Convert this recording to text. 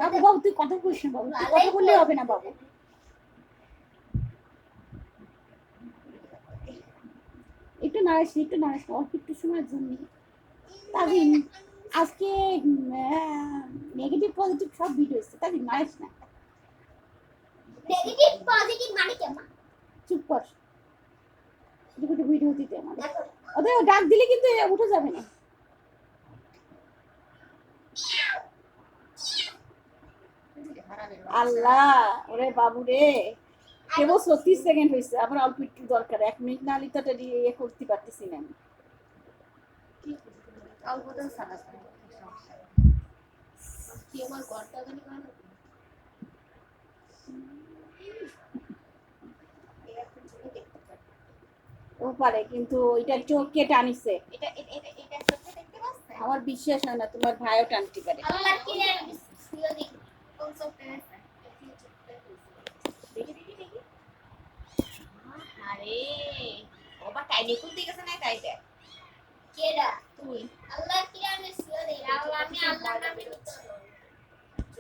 বাবু বাবু তুই কথা বলিস না বাবু, তুই কথা বললে হবে না বাবু। একটু নাড়াস অল্প একটু সময়ের জন্য। তাজিম আজকে নেগেটিভ পজিটিভ সব ভিডিও এসছে, তাজিম নাড়াস না। নেগেটিভ পজিটিভ মানে কি মা? চুপ কর, দুটো ভিডিও দিতে আমার ওদের ডাক দিলে কিন্তু উঠে যাবে না। আল্লাহ ওরে বাবু রে, কেবল 36 সেকেন্ড হয়েছে, আমার অল্প একটু দরকার, 1 মিনিট না লিটাটা ইয়ে করতে পারতেছি না আমি। অল্প তো সালাস সমস্যা কি আমার করতে জানি কেন ও পারে, কিন্তু এটা চোখ কে টানিছে, এটা সত্যি দেখতে পাচ্ছেন? আমার বিশ্বাস হয় না তোমার ভাইও টানতে পারে। আল্লাহ কি জানে সিও দেখি কোন চোখটা আছে দেখি আরে ওবা টাইনি কোন দিকে আছে না তাই দেখ কেডা তুই আল্লাহ কি জানে সিও দেখি আল্লাহ আমি আল্লাহর নামে